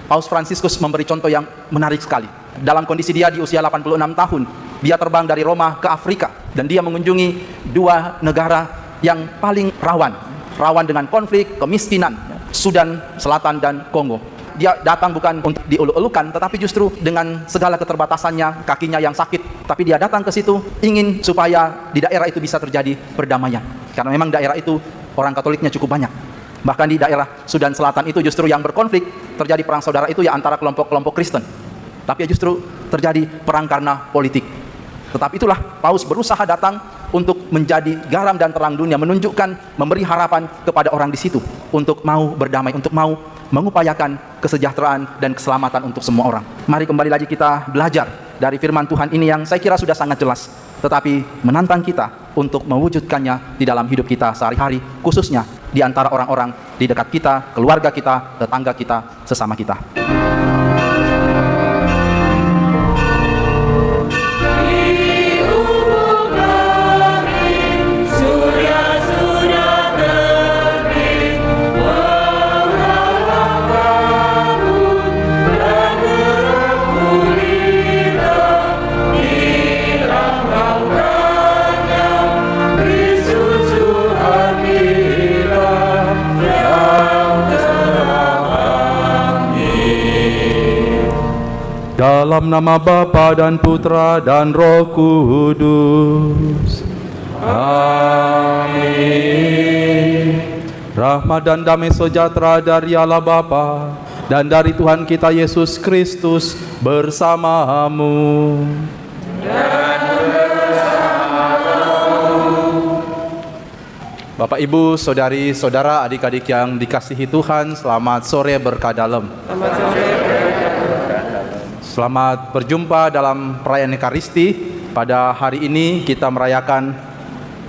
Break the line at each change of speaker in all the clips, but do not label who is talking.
Paus Fransiskus memberi contoh yang menarik sekali. Dalam kondisi dia di usia 86 tahun, dia terbang dari Roma ke Afrika, dan dia mengunjungi dua negara yang paling rawan dengan konflik, kemiskinan, Sudan Selatan dan Kongo. Dia datang bukan untuk dieluk-elukan, tetapi justru dengan segala keterbatasannya, kakinya yang sakit, tapi dia datang ke situ ingin supaya di daerah itu bisa terjadi perdamaian. Karena memang daerah itu orang Katoliknya cukup banyak. Bahkan di daerah Sudan Selatan itu justru yang berkonflik, terjadi perang saudara itu ya antara kelompok-kelompok Kristen. Tapi justru terjadi perang karena politik. Tetapi itulah Paus berusaha datang untuk menjadi garam dan terang dunia, menunjukkan, memberi harapan kepada orang di situ untuk mau berdamai, untuk mau mengupayakan kesejahteraan dan keselamatan untuk semua orang. Mari kembali lagi kita belajar dari firman Tuhan ini yang saya kira sudah sangat jelas, tetapi menantang kita untuk mewujudkannya di dalam hidup kita sehari-hari, khususnya di antara orang-orang di dekat kita, keluarga kita, tetangga kita, sesama kita.
Dalam nama Bapa dan Putra dan Roh Kudus. Amin. Rahmat dan damai sejahtera dari Allah Bapa dan dari Tuhan kita Yesus Kristus bersamamu. Bapak, Ibu, Saudari, Saudara, adik-adik yang dikasihi Tuhan, selamat sore berkah dalam.
Selamat sore.
Selamat berjumpa dalam perayaan Ekaristi. Pada hari ini kita merayakan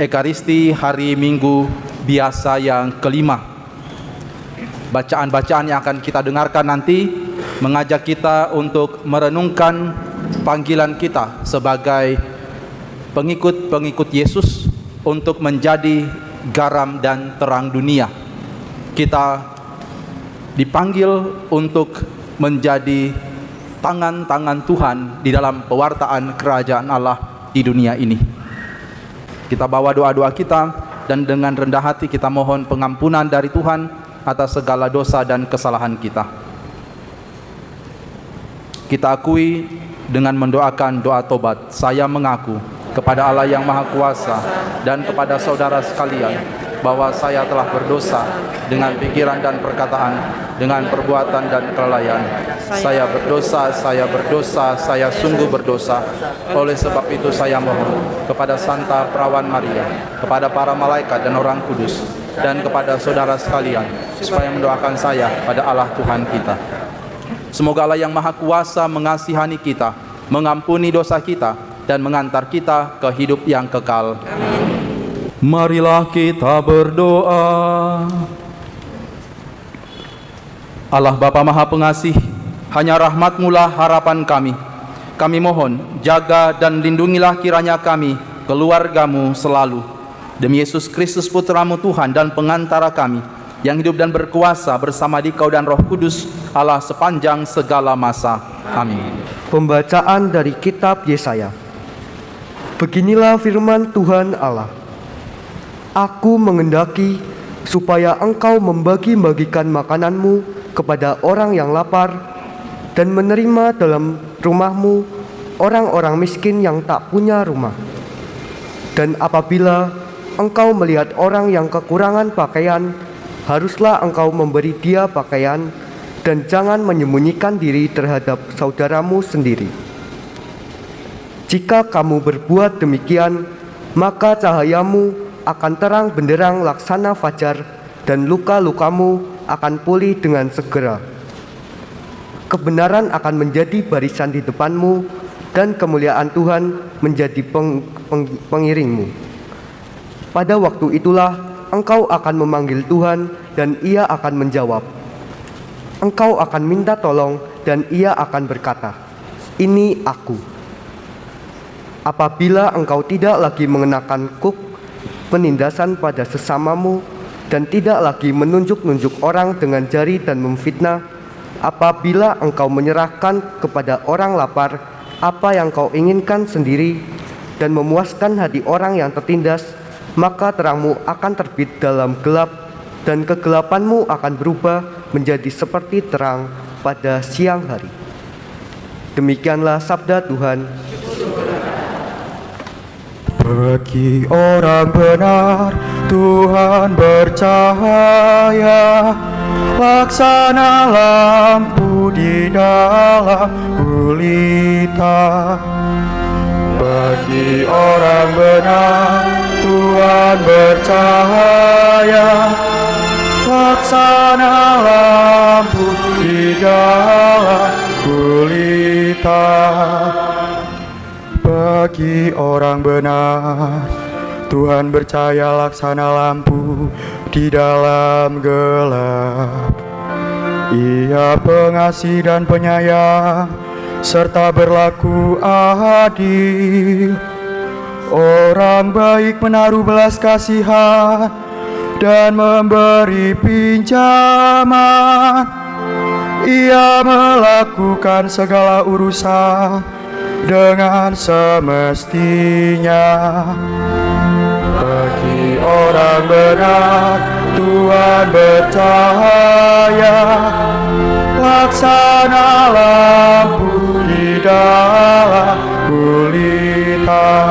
Ekaristi hari Minggu Biasa yang kelima. Bacaan-bacaan yang akan kita dengarkan nanti mengajak kita untuk merenungkan panggilan kita sebagai pengikut-pengikut Yesus untuk menjadi garam dan terang dunia. Kita dipanggil untuk menjadi tangan-tangan Tuhan di dalam pewartaan kerajaan Allah di dunia ini. Kita bawa doa-doa kita dan dengan rendah hati kita mohon pengampunan dari Tuhan atas segala dosa dan kesalahan kita. Kita akui dengan mendoakan doa tobat. Saya mengaku kepada Allah yang Maha Kuasa dan kepada saudara sekalian bahwa saya telah berdosa dengan pikiran dan perkataan, dengan perbuatan dan kelalaian. Saya berdosa, saya sungguh berdosa. Oleh sebab itu saya mohon kepada Santa Perawan Maria, kepada para malaikat dan orang kudus, dan kepada saudara sekalian, supaya mendoakan saya pada Allah Tuhan kita. Semoga Allah yang Maha Kuasa mengasihani kita, mengampuni dosa kita, dan mengantar kita ke hidup yang kekal. Marilah kita berdoa. Allah Bapa Maha Pengasih, hanya rahmat-Mu-lah harapan kami. Kami mohon, jaga dan lindungilah kiranya kami, keluarga-Mu selalu. Demi Yesus Kristus Putra-Mu Tuhan dan pengantara kami, yang hidup dan berkuasa bersama Dikau dan Roh Kudus, Allah sepanjang segala masa. Amin.
Pembacaan dari kitab Yesaya. Beginilah firman Tuhan Allah. Aku mengendaki supaya engkau membagi-bagikan makananmu kepada orang yang lapar dan menerima dalam rumahmu orang-orang miskin yang tak punya rumah. Dan apabila engkau melihat orang yang kekurangan pakaian, haruslah engkau memberi dia pakaian dan jangan menyembunyikan diri terhadap saudaramu sendiri. Jika kamu berbuat demikian, maka cahayamu akan terang benderang laksana fajar dan luka-lukamu akan pulih dengan segera. Kebenaran akan menjadi barisan di depanmu dan kemuliaan Tuhan menjadi pengiringmu. Pada waktu itulah engkau akan memanggil Tuhan dan Ia akan menjawab. Engkau akan minta tolong dan Ia akan berkata, "Ini Aku." Apabila engkau tidak lagi mengenakan kuk penindasan pada sesamamu dan tidak lagi menunjuk-nunjuk orang dengan jari dan memfitnah, apabila engkau menyerahkan kepada orang lapar apa yang kau inginkan sendiri dan memuaskan hati orang yang tertindas, maka terangmu akan terbit dalam gelap dan kegelapanmu akan berubah menjadi seperti terang pada siang hari. Demikianlah sabda Tuhan.
Bagi orang benar Tuhan bercahaya, laksana lampu di dalam gulita. Bagi orang benar Tuhan bercahaya, laksana lampu di dalam gulita. Bagi orang benar Tuhan bercahaya, laksana lampu di dalam gelap. Ia pengasih dan penyayang serta berlaku adil. Orang baik menaruh belas kasihan dan memberi pinjaman. Ia melakukan segala urusan dengan semestinya. Bagi orang benar Tuhan bercahaya, laksana lampu di dalam gulita.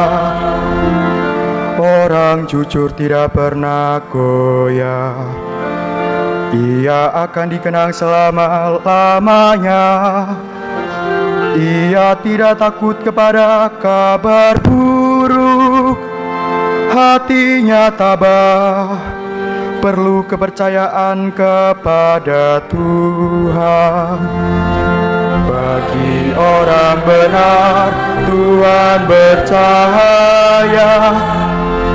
Orang jujur tidak pernah goyah, ia akan dikenang selama-lamanya. Ia tidak takut kepada kabar buruk, hatinya tabah, perlu kepercayaan kepada Tuhan. Bagi orang benar Tuhan bercahaya,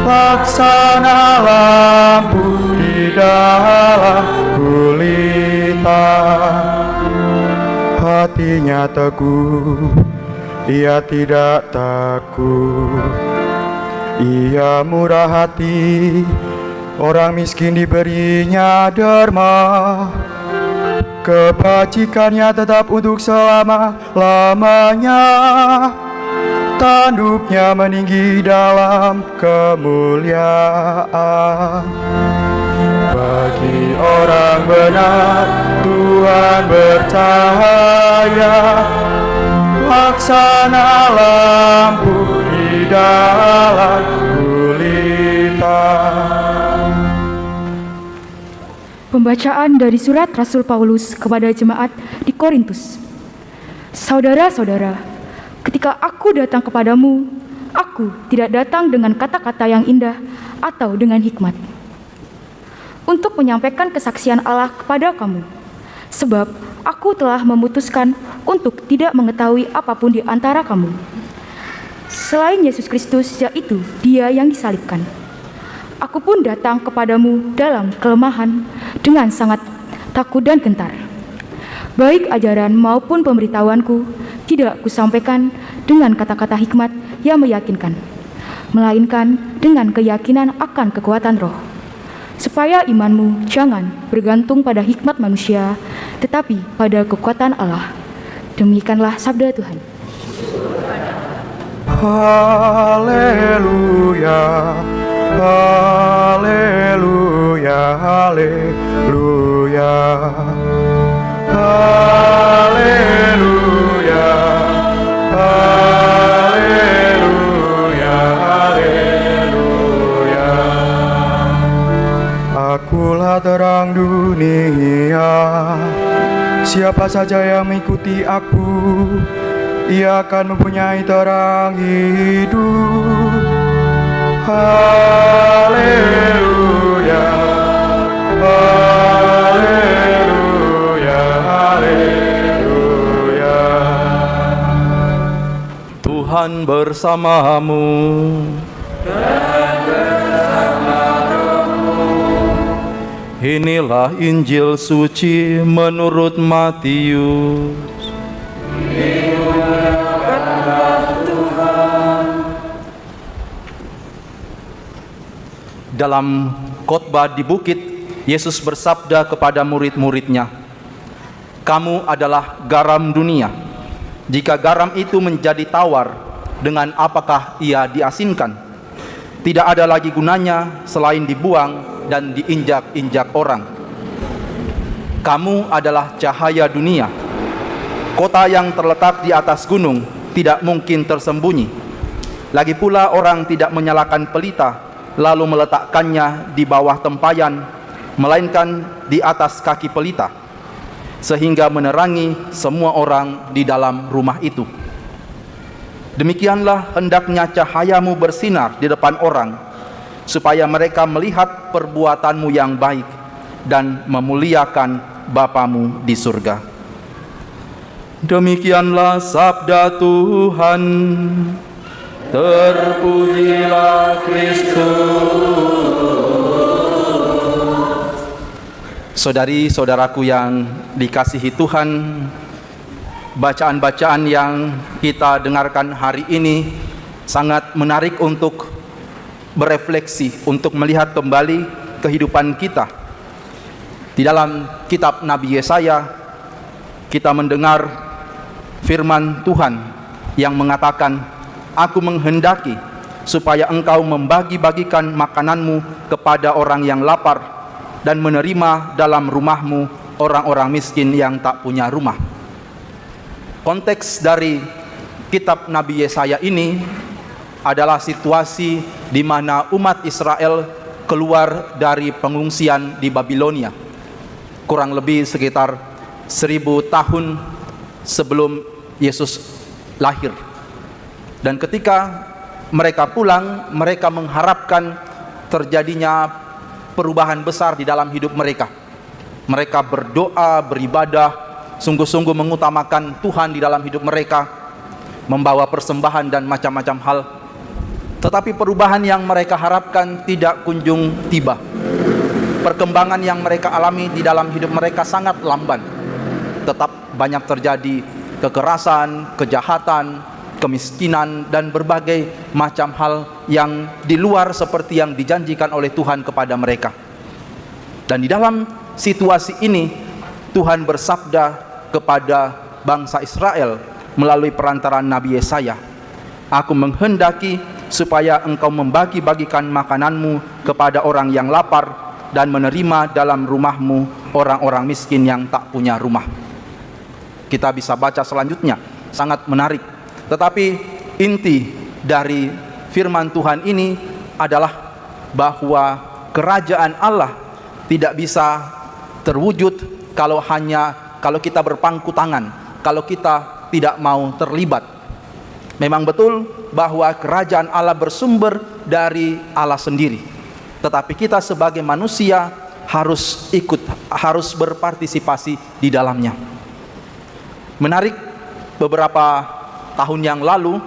laksana lampu di dalam gulita. Hatinya teguh, ia tidak takut. Ia murah hati, orang miskin diberinya derma. Kebajikannya tetap untuk selama-lamanya. Tanduknya meninggi dalam kemuliaan. Bagi orang benar Tuhan bercahaya, laksana lampu di dalam gulita.
Pembacaan dari surat Rasul Paulus kepada jemaat di Korintus. Saudara-saudara, ketika aku datang kepadamu, aku tidak datang dengan kata-kata yang indah atau dengan hikmat, untuk menyampaikan kesaksian Allah kepada kamu. Sebab aku telah memutuskan untuk tidak mengetahui apapun di antara kamu, selain Yesus Kristus, yaitu Dia yang disalibkan. Aku pun datang kepadamu dalam kelemahan, dengan sangat takut dan gentar. Baik ajaran maupun pemberitahuanku tidak kusampaikan dengan kata-kata hikmat yang meyakinkan, melainkan dengan keyakinan akan kekuatan roh, supaya imanmu jangan bergantung pada hikmat manusia, tetapi pada kekuatan Allah. Demikianlah sabda Tuhan.
Haleluya, haleluya, haleluya, haleluya, haleluya, haleluya. Akulah terang dunia. Siapa saja yang mengikuti aku, ia akan mempunyai terang hidup. Haleluya, haleluya, haleluya.
Tuhan bersamamu. Inilah Injil suci menurut Matius. Dalam khotbah di bukit, Yesus bersabda kepada murid-muridnya,
Kamu adalah garam dunia. Jika garam itu menjadi tawar, dengan apakah ia diasinkan? Tidak ada lagi gunanya selain dibuang dan diinjak-injak orang. Kamu adalah cahaya dunia. Kota yang terletak di atas gunung tidak mungkin tersembunyi. Lagi pula orang tidak menyalakan pelita lalu meletakkannya di bawah tempayan, melainkan di atas kaki pelita, sehingga menerangi semua orang di dalam rumah itu. Demikianlah hendaknya cahayamu bersinar di depan orang, supaya mereka melihat perbuatanmu yang baik dan memuliakan Bapamu di surga. Demikianlah sabda Tuhan. Terpujilah Kristus. Saudari-saudaraku yang dikasihi Tuhan, bacaan-bacaan yang kita dengarkan hari ini sangat menarik untuk berefleksi, untuk melihat kembali kehidupan kita. Di dalam kitab Nabi Yesaya, kita mendengar firman Tuhan yang mengatakan, Aku menghendaki supaya engkau membagi-bagikan makananmu kepada orang yang lapar dan menerima dalam rumahmu orang-orang miskin yang tak punya rumah. Konteks dari kitab Nabi Yesaya ini adalah situasi di mana umat Israel keluar dari pengungsian di Babilonia, kurang lebih sekitar 1000 tahun sebelum Yesus lahir. Dan ketika mereka pulang, mereka mengharapkan terjadinya perubahan besar di dalam hidup mereka. Mereka berdoa, beribadah, sungguh-sungguh mengutamakan Tuhan di dalam hidup mereka, membawa persembahan dan macam-macam hal. Tetapi perubahan yang mereka harapkan tidak kunjung tiba. Perkembangan yang mereka alami di dalam hidup mereka sangat lamban. Tetap banyak terjadi kekerasan, kejahatan, kemiskinan, dan berbagai macam hal yang di luar seperti yang dijanjikan oleh Tuhan kepada mereka. Dan di dalam situasi ini, Tuhan bersabda kepada bangsa Israel melalui perantaraan Nabi Yesaya, Aku menghendaki supaya engkau membagi-bagikan makananmu kepada orang yang lapar dan menerima dalam rumahmu orang-orang miskin yang tak punya rumah. Kita bisa baca selanjutnya, sangat menarik. Tetapi inti dari firman Tuhan ini adalah bahwa kerajaan Allah tidak bisa terwujud kalau kita berpangku tangan, kalau kita tidak mau terlibat. Memang betul bahwa kerajaan Allah bersumber dari Allah sendiri, tetapi kita sebagai manusia harus harus berpartisipasi di dalamnya. Menarik, beberapa tahun yang lalu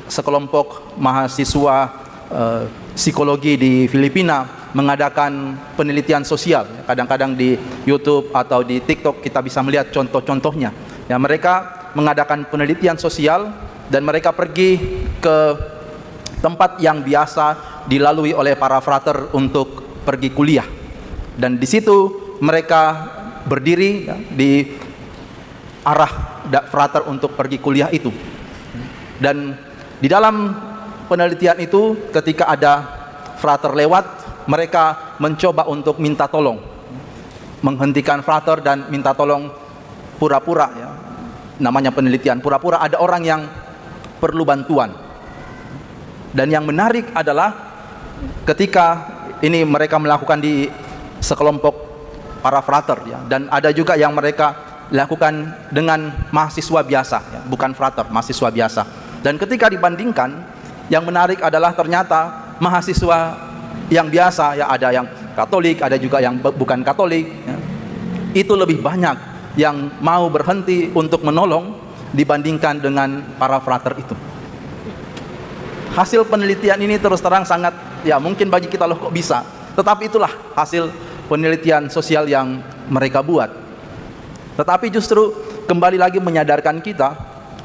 sekelompok mahasiswa psikologi di Filipina mengadakan penelitian sosial. Kadang-kadang di YouTube atau di TikTok kita bisa melihat contoh-contohnya. Ya, mereka mengadakan penelitian sosial dan mereka pergi ke tempat yang biasa dilalui oleh para frater untuk pergi kuliah. Dan di situ mereka berdiri di arah frater untuk pergi kuliah itu. Dan di dalam penelitian itu, ketika ada frater lewat, mereka mencoba untuk minta tolong, menghentikan frater dan minta tolong pura-pura, ya. Namanya penelitian, pura-pura ada orang yang perlu bantuan. Dan yang menarik adalah ketika ini mereka melakukan di sekelompok para frater, ya. Dan ada juga yang mereka lakukan dengan mahasiswa biasa, ya, bukan frater, mahasiswa biasa. Dan ketika dibandingkan, yang menarik adalah ternyata mahasiswa yang biasa, ya, ada yang Katolik, ada juga yang bukan Katolik, ya, itu lebih banyak yang mau berhenti untuk menolong dibandingkan dengan para frater itu. Hasil penelitian ini terus terang sangat, ya mungkin bagi kita loh kok bisa, tetapi itulah hasil penelitian sosial yang mereka buat. Tetapi justru kembali lagi menyadarkan kita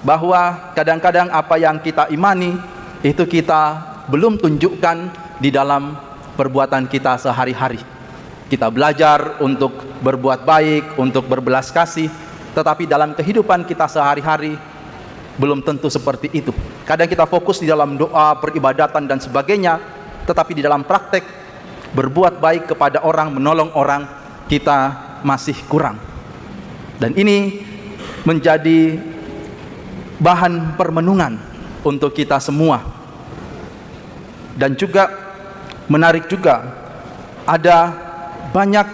bahwa kadang-kadang apa yang kita imani itu kita belum tunjukkan di dalam perbuatan kita sehari-hari. Kita belajar untuk berbuat baik, untuk berbelas kasih, tetapi dalam kehidupan kita sehari-hari belum tentu seperti itu. Kadang kita fokus di dalam doa, peribadatan dan sebagainya, tetapi di dalam praktek berbuat baik kepada orang, menolong orang, kita masih kurang. Dan ini menjadi bahan permenungan untuk kita semua. Dan juga menarik juga, ada banyak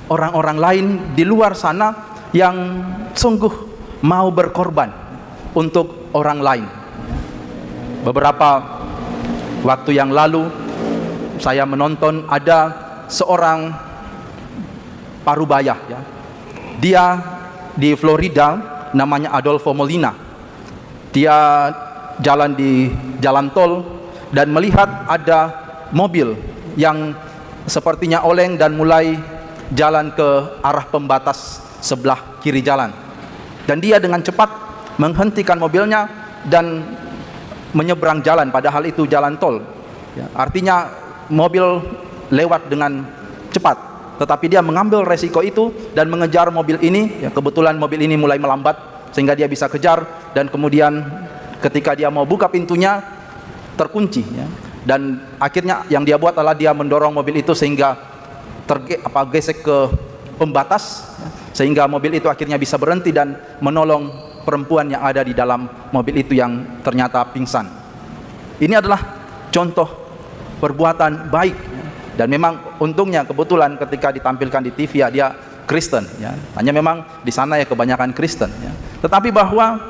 orang-orang lain di luar sana yang sungguh mau berkorban untuk orang lain. Beberapa waktu yang lalu saya menonton ada seorang parubaya, ya. Dia di Florida, namanya Adolfo Molina. Dia jalan di jalan tol dan melihat ada mobil yang sepertinya oleng dan mulai jalan ke arah pembatas sebelah kiri jalan. Dan dia dengan cepat menghentikan mobilnya dan menyeberang jalan, padahal itu jalan tol, ya. Artinya mobil lewat dengan cepat, tetapi dia mengambil resiko itu dan mengejar mobil ini, ya. Kebetulan mobil ini mulai melambat sehingga dia bisa kejar, dan kemudian ketika dia mau buka pintunya terkunci, ya. Dan akhirnya yang dia buat adalah dia mendorong mobil itu sehingga gesek ke pembatas, ya, sehingga mobil itu akhirnya bisa berhenti dan menolong perempuan yang ada di dalam mobil itu yang ternyata pingsan. Ini adalah contoh perbuatan baik, ya. Dan memang untungnya kebetulan ketika ditampilkan di TV, ya, dia Kristen, ya. Hanya memang di sana ya kebanyakan Kristen, ya. Tetapi bahwa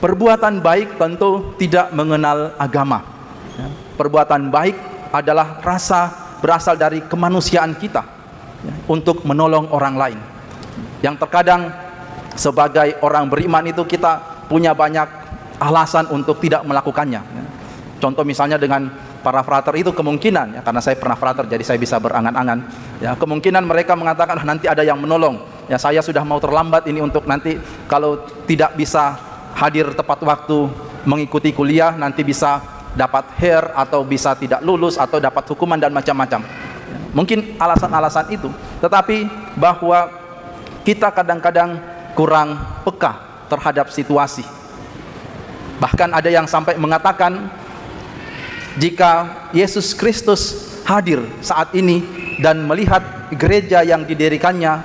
perbuatan baik tentu tidak mengenal agama, ya. Perbuatan baik adalah berasal dari kemanusiaan kita, ya, untuk menolong orang lain. Yang terkadang sebagai orang beriman itu kita punya banyak alasan untuk tidak melakukannya, ya. Contoh misalnya dengan para frater itu kemungkinan, ya, karena saya pernah frater jadi saya bisa berangan-angan, ya, kemungkinan mereka mengatakan nanti ada yang menolong, ya, saya sudah mau terlambat ini untuk nanti kalau tidak bisa hadir tepat waktu mengikuti kuliah nanti bisa dapat hair atau bisa tidak lulus atau dapat hukuman dan macam-macam, ya. Mungkin alasan-alasan itu, tetapi bahwa kita kadang-kadang kurang peka terhadap situasi. Bahkan ada yang sampai mengatakan jika Yesus Kristus hadir saat ini dan melihat gereja yang didirikannya,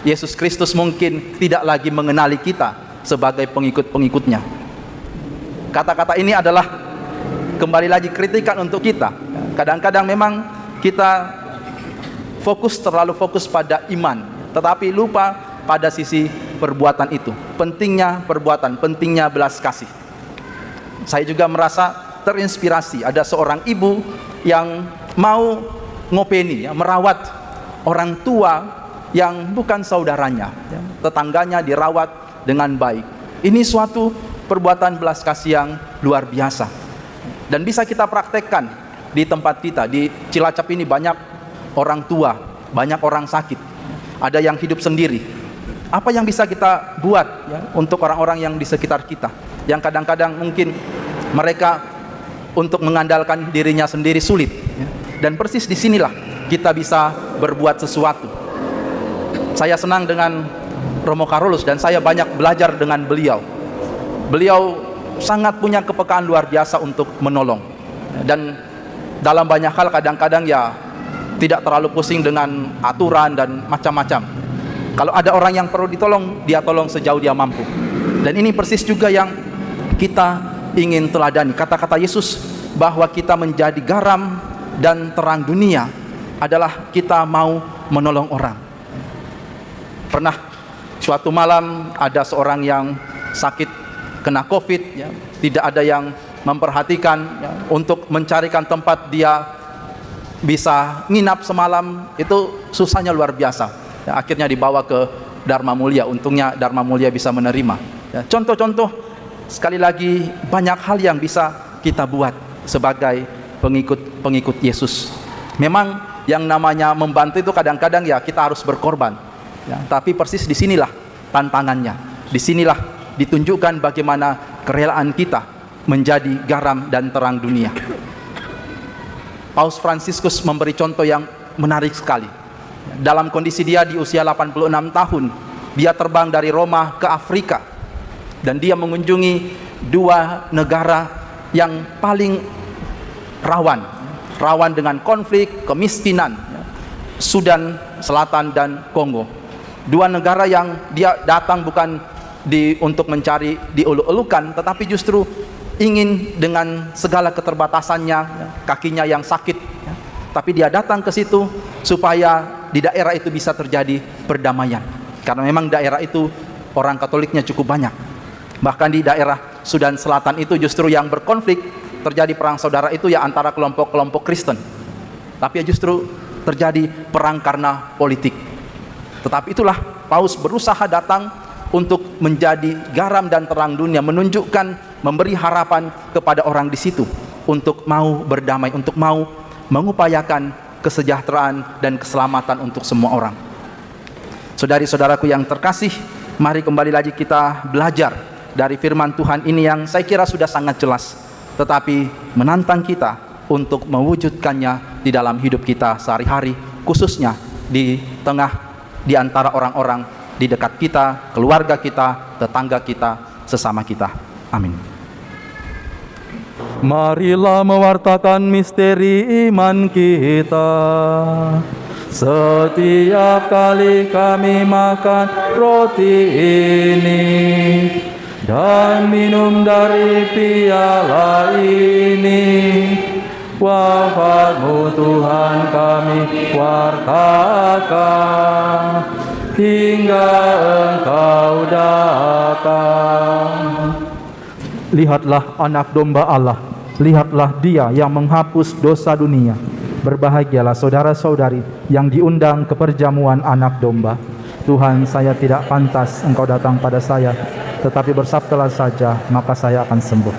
Yesus Kristus mungkin tidak lagi mengenali kita sebagai pengikut-pengikutnya. Kata-kata ini adalah kembali lagi kritikan untuk kita. Kadang-kadang memang kita terlalu fokus pada iman, tetapi lupa pada sisi perbuatan itu. Pentingnya perbuatan, pentingnya belas kasih. Saya juga merasa terinspirasi, ada seorang ibu yang mau ngopeni, ya, merawat orang tua yang bukan saudaranya, ya, tetangganya dirawat dengan baik. Ini suatu perbuatan belas kasih yang luar biasa dan bisa kita praktekkan di tempat kita. Di Cilacap ini banyak orang tua, banyak orang sakit, ada yang hidup sendiri. Apa yang bisa kita buat, ya, untuk orang-orang yang di sekitar kita yang kadang-kadang mungkin mereka untuk mengandalkan dirinya sendiri sulit, ya. Dan persis disinilah kita bisa berbuat sesuatu. Saya senang dengan Romo Carolus dan saya banyak belajar dengan beliau. Beliau sangat punya kepekaan luar biasa untuk menolong, dan dalam banyak hal kadang-kadang ya tidak terlalu pusing dengan aturan dan macam-macam. Kalau ada orang yang perlu ditolong, dia tolong sejauh dia mampu. Dan ini persis juga yang kita ingin teladani. Kata-kata Yesus bahwa kita menjadi garam dan terang dunia adalah kita mau menolong orang. Pernah suatu malam ada seorang yang sakit kena COVID, ya, tidak ada yang memperhatikan, ya, untuk mencarikan tempat dia bisa nginap semalam itu susahnya luar biasa. Ya, akhirnya dibawa ke Dharma Mulia. Untungnya Dharma Mulia bisa menerima. Ya, contoh-contoh sekali lagi banyak hal yang bisa kita buat sebagai pengikut Yesus. Memang yang namanya membantu itu kadang-kadang ya kita harus berkorban. Ya, tapi persis disinilah tantangannya. Disinilah ditunjukkan bagaimana kerelaan kita menjadi garam dan terang dunia. Paus Fransiskus memberi contoh yang menarik sekali. dalam kondisi dia di usia 86 tahun, dia terbang dari Roma ke Afrika dan dia mengunjungi dua negara yang paling rawan dengan konflik, kemiskinan, Sudan Selatan dan Kongo. Dua negara yang dia datang bukan untuk mencari dieluk-elukan, tetapi justru ingin dengan segala keterbatasannya, kakinya yang sakit, tapi dia datang ke situ supaya di daerah itu bisa terjadi perdamaian. Karena memang daerah itu orang Katoliknya cukup banyak. Bahkan di daerah Sudan Selatan itu justru yang berkonflik, terjadi perang saudara itu ya antara kelompok-kelompok Kristen. Tapi ya justru terjadi perang karena politik. Tetapi itulah Paus berusaha datang untuk menjadi garam dan terang dunia, menunjukkan, memberi harapan kepada orang di situ untuk mau berdamai, untuk mau mengupayakan kesejahteraan dan keselamatan untuk semua orang. Saudari-saudaraku yang terkasih, mari kembali lagi kita belajar dari firman Tuhan ini yang saya kira sudah sangat jelas, tetapi menantang kita untuk mewujudkannya di dalam hidup kita sehari-hari, khususnya di antara orang-orang di dekat kita, keluarga kita, tetangga kita, sesama kita. Amin.
Marilah mewartakan misteri iman kita. Setiap kali kami makan roti ini dan minum dari piala ini, wafat-Mu Tuhan kami wartakan hingga Engkau datang. Lihatlah anak domba Allah, lihatlah Dia yang menghapus dosa dunia. Berbahagialah saudara-saudari yang diundang ke perjamuan anak domba. Tuhan, saya tidak pantas Engkau datang pada saya, tetapi bersabdalah saja, maka saya akan sembuh.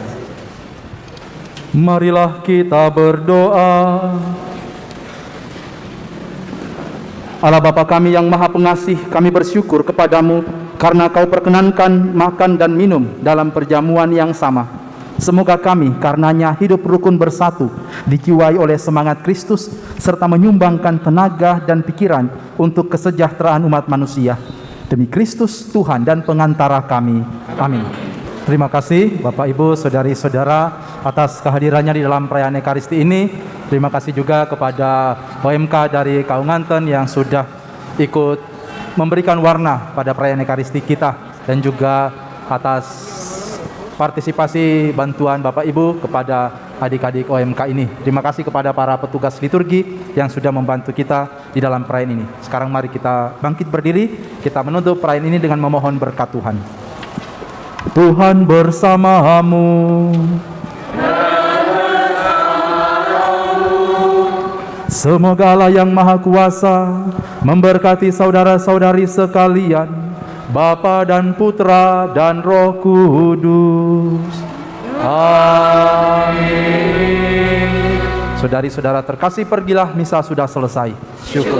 Marilah kita berdoa. Allah Bapa kami yang Maha Pengasih, kami bersyukur kepadamu karena Kau perkenankan makan dan minum dalam perjamuan yang sama. Semoga kami karenanya hidup rukun bersatu, dijiwai oleh semangat Kristus, serta menyumbangkan tenaga dan pikiran untuk kesejahteraan umat manusia. Demi Kristus Tuhan dan pengantara kami. Amin. Terima kasih Bapak Ibu, Saudari-saudara atas kehadirannya di dalam perayaan Ekaristi ini. Terima kasih juga kepada OMK dari Kaunganten yang sudah ikut memberikan warna pada perayaan Ekaristi kita, dan juga atas partisipasi bantuan Bapak Ibu kepada adik-adik OMK ini. Terima kasih kepada para petugas liturgi yang sudah membantu kita di dalam perayaan ini. Sekarang mari kita bangkit berdiri, kita menutup perayaan ini dengan memohon berkat Tuhan. Tuhan bersamamu. Semoga Allah yang Maha Kuasa memberkati saudara-saudari sekalian, Bapa dan Putra dan Roh Kudus. Amin. Saudari-saudara terkasih, pergilah, misa sudah selesai. Syukur.